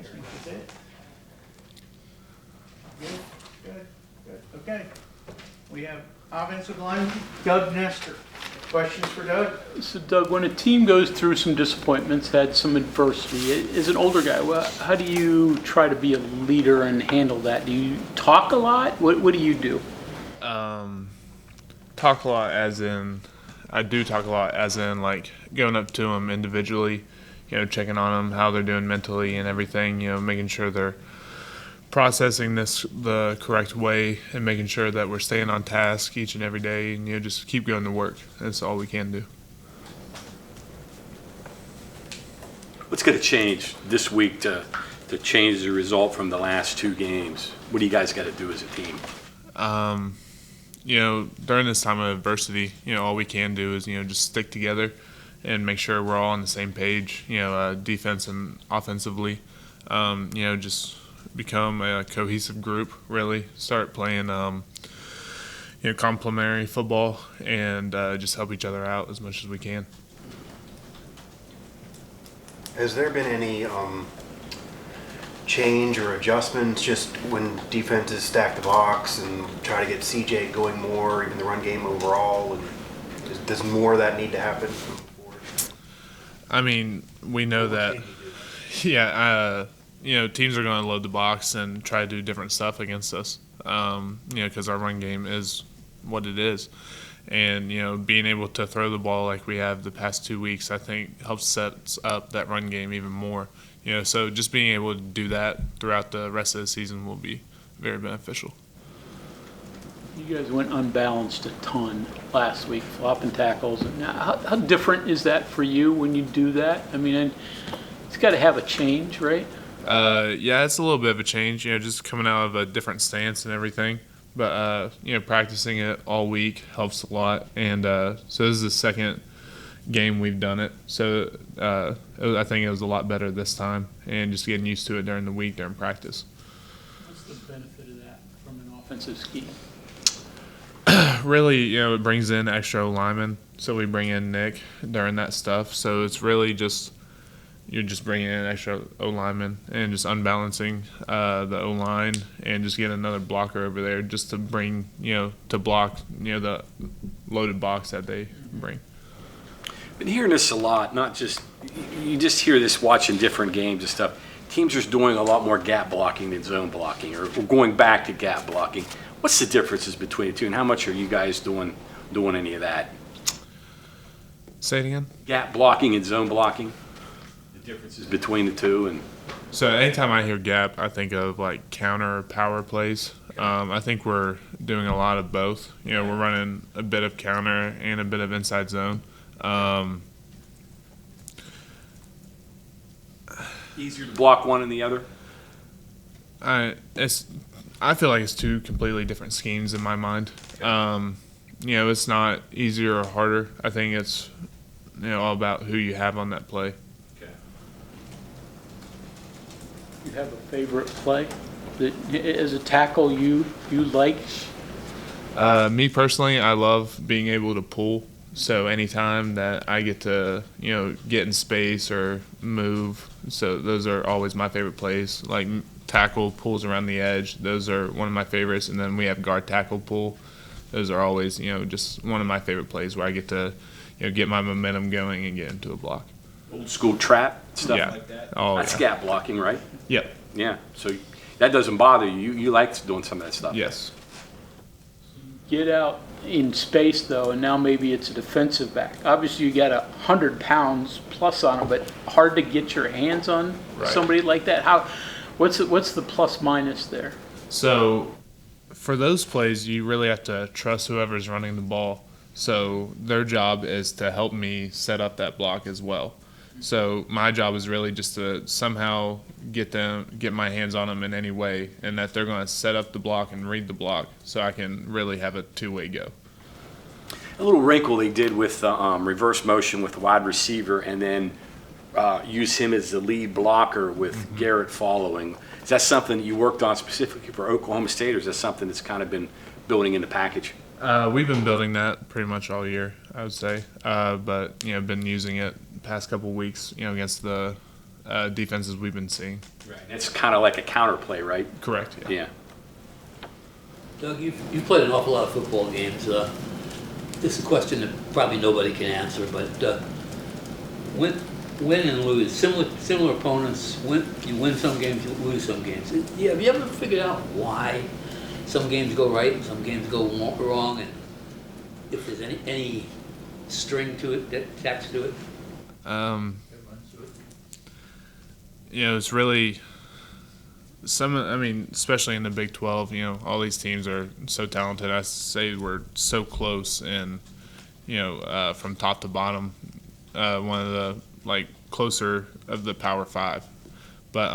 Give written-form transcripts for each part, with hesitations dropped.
think that's it. Good. Okay. We have offensive lineman Doug Nestor. Questions for Doug? So Doug, when a team goes through some disappointments, had some adversity, as an older guy, how do you try to be a leader and handle that? Do you talk a lot? What do you do? Talk a lot as in, I do talk a lot as in like going up to them individually, checking on them, how they're doing mentally and everything, making sure they're processing this the correct way and making sure that we're staying on task each and every day and just keep going to work. That's all we can do. What's going to change this week to change the result from the last two games? What do you guys got to do as a team? During this time of adversity, all we can do is just stick together and make sure we're all on the same page, defense and offensively. Just become a cohesive group, really start playing complementary football and just help each other out as much as we can. Has there been any change or adjustments just when defenses stack the box and try to get CJ going more, even the run game overall, and does more of that need to happen? I mean, we know that teams are going to load the box and try to do different stuff against us, because our run game is what it is. And, being able to throw the ball like we have the past 2 weeks, I think helps set up that run game even more. So just being able to do that throughout the rest of the season will be very beneficial. You guys went unbalanced a ton last week, flopping tackles. How different is that for you when you do that? I mean, it's got to have a change, right? It's a little bit of a change, just coming out of a different stance and everything. But, practicing it all week helps a lot. And so this is the second game we've done it. So I think it was a lot better this time and just getting used to it during the week, during practice. What's the benefit of that from an offensive scheme? Really, it brings in extra linemen. So we bring in Nick during that stuff. So it's really you're just bringing in extra O-linemen and just unbalancing the O-line and just getting another blocker over there just to bring, to block, the loaded box that they bring. Been hearing this a lot, you just hear this watching different games and stuff. Teams are doing a lot more gap blocking than zone blocking or going back to gap blocking. What's the differences between the two and how much are you guys doing any of that? Say it again? Gap blocking and zone blocking? Differences between the two. And so anytime I hear gap, I think of like counter power plays. I think we're doing a lot of both. We're running a bit of counter and a bit of inside zone. Easier to block one than the other? I feel like it's two completely different schemes in my mind. It's not easier or harder. I think it's all about who you have on that play. You have a favorite play that, as a tackle, you like? Me personally, I love being able to pull. So anytime that I get to, get in space or move, so those are always my favorite plays. Like tackle pulls around the edge, those are one of my favorites. And then we have guard tackle pull. Those are always, just one of my favorite plays where I get to, get my momentum going and get into a block. Old school trap, stuff like that? Oh, That's gap blocking, right? Yep. Yeah, so that doesn't bother you. You like doing some of that stuff. Yes. Get out in space, though, and now maybe it's a defensive back. Obviously, you got 100 pounds plus on him, but hard to get your hands on somebody like that. What's the plus minus there? So for those plays, you really have to trust whoever's running the ball. So their job is to help me set up that block as well. So my job is really just to somehow get my hands on them in any way, and that they're going to set up the block and read the block, so I can really have a two-way go. A little wrinkle they did with reverse motion with the wide receiver, and then use him as the lead blocker with Garrett following. Is that something that you worked on specifically for Oklahoma State, or is that something that's kind of been building in the package? We've been building that pretty much all year, I would say, but been using it the past couple of weeks, against the defenses we've been seeing. Right. It's kind of like a counterplay, right? Correct. Yeah. Yeah. Doug, you've played an awful lot of football games. This is a question that probably nobody can answer, but win and lose, similar opponents. You win some games, you lose some games. Yeah, have you ever figured out why some games go right and some games go wrong, and if there's any string to it, that attached to it? It's really especially in the Big 12, all these teams are so talented. I say we're so close and, from top to bottom, one of the, closer of the Power 5. But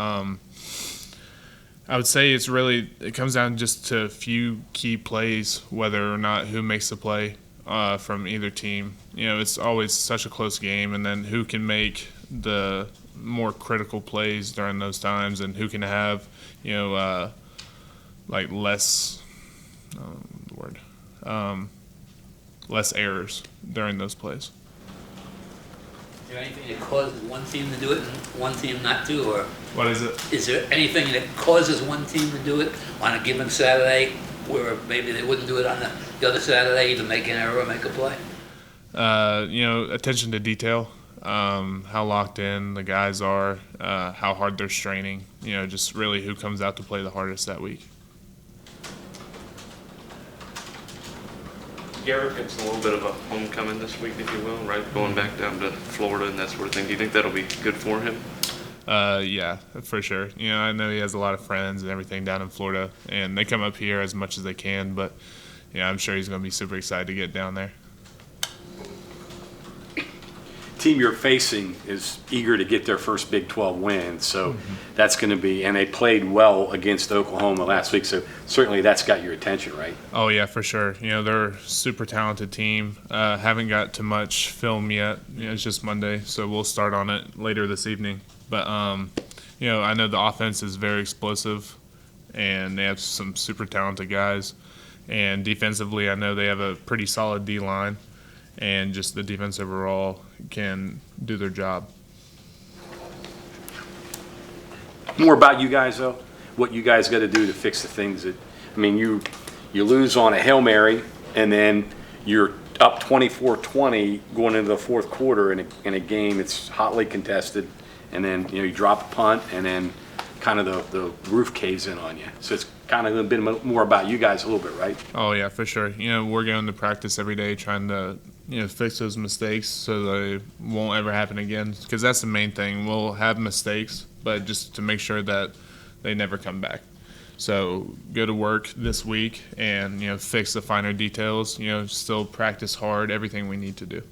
I would say it comes down just to a few key plays, whether or not who makes the play from either team. It's always such a close game, and then who can make the more critical plays during those times, and who can have less errors during those plays. Is there anything that causes one team to do it and one team not to, or What is it? is there anything that causes one team to do it on a given Saturday where maybe they wouldn't do it on the other Saturday, either make an error or make a play? Attention to detail, how locked in the guys are, how hard they're straining, just really who comes out to play the hardest that week. Garrett gets a little bit of a homecoming this week, if you will, right? Going back down to Florida and that sort of thing. Do you think that'll be good for him? Yeah, for sure. I know he has a lot of friends and everything down in Florida, and they come up here as much as they can, but I'm sure he's going to be super excited to get down there. Team you're facing is eager to get their first Big 12 win, so that's going to be, and they played well against Oklahoma last week, so certainly that's got your attention, right? Oh, yeah, for sure. They're a super talented team. Haven't got to much film yet. It's just Monday, so we'll start on it later this evening. But, I know the offense is very explosive, and they have some super talented guys. And defensively, I know they have a pretty solid D-line, and just the defense overall can do their job. More about you guys, though, what you guys got to do to fix the things that, you lose on a Hail Mary, and then you're up 24-20 going into the fourth quarter in a game that's hotly contested, and then, you drop a punt, and then kind of the roof caves in on you. So it's kind of been more about you guys a little bit, right? Oh, yeah, for sure. We're going to practice every day trying to, fix those mistakes so they won't ever happen again, because that's the main thing. We'll have mistakes, but just to make sure that they never come back. So go to work this week and, fix the finer details, still practice hard, everything we need to do.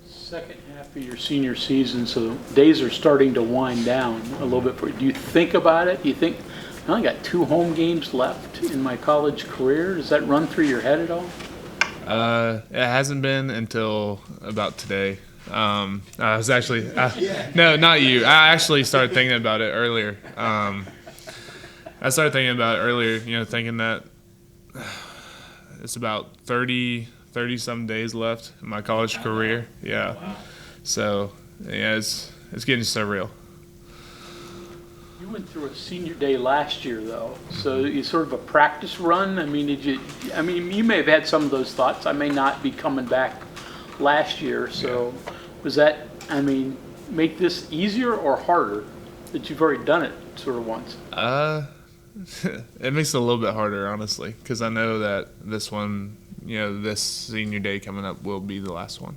Second half of your senior season, so days are starting to wind down a little bit for you. Do you think about it? Do you think, I only got 2 home games left in my college career? Does that run through your head at all? It hasn't been until about today. I was actually, no, not you. I actually started thinking about it earlier. I started thinking about it earlier, thinking that it's about 30-some days left in my college career. Yeah. Wow. So, it's getting surreal. You went through a senior day last year, though, so it's sort of a practice run. You may have had some of those thoughts. I may not be coming back last year, so was that, make this easier or harder that you've already done it sort of once? It makes it a little bit harder, honestly, because I know that this one, this senior day coming up will be the last one.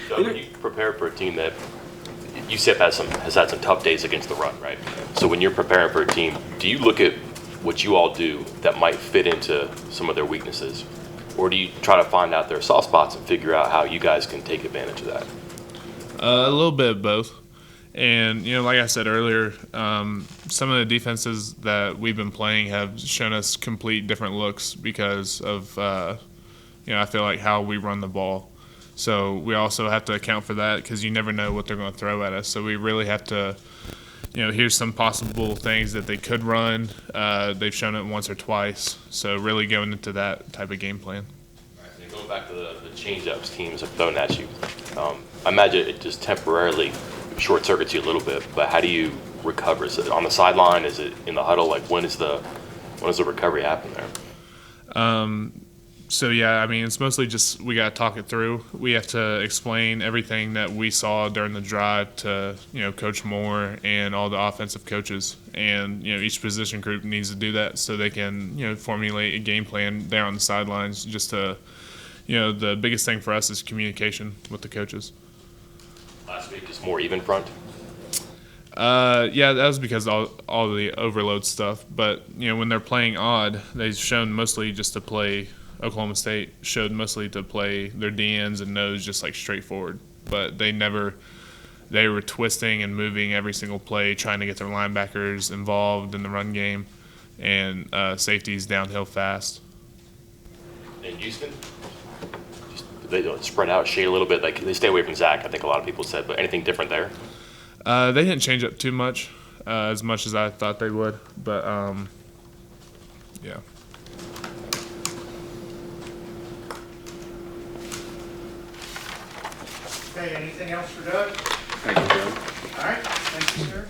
So when you prepare for a team that UCF has had some tough days against the run, right? So when you're preparing for a team, do you look at what you all do that might fit into some of their weaknesses? Or do you try to find out their soft spots and figure out how you guys can take advantage of that? A little bit of both. And, like I said earlier, some of the defenses that we've been playing have shown us complete different looks because of, I feel like how we run the ball. So we also have to account for that because you never know what they're going to throw at us. So we really have to, here's some possible things that they could run. They've shown it once or twice. So really going into that type of game plan. Right, and going back back to the change-ups teams have thrown at you. I imagine it just temporarily short circuits you a little bit, but how do you recover? Is it on the sideline? Is it in the huddle? Like when does the recovery happen there? So yeah, I mean, it's mostly just we got to talk it through. We have to explain everything that we saw during the drive to, Coach Moore and all the offensive coaches. And, each position group needs to do that so they can, formulate a game plan there on the sidelines. Just to, the biggest thing for us is communication with the coaches. Last week, just more even front. Yeah, that was because all the overload stuff. But, when they're playing odd, they've shown mostly just to play. Oklahoma State showed mostly to play their DNs and nose just like straightforward. But they were twisting and moving every single play, trying to get their linebackers involved in the run game, and safeties downhill fast. In Houston, they don't spread out, shade a little bit. Like they stay away from Zach. I think a lot of people said, but anything different there? They didn't change up too much, as much as I thought they would. But yeah. Okay, anything else for Doug? Thank you, Joe. All right, thank you, sir.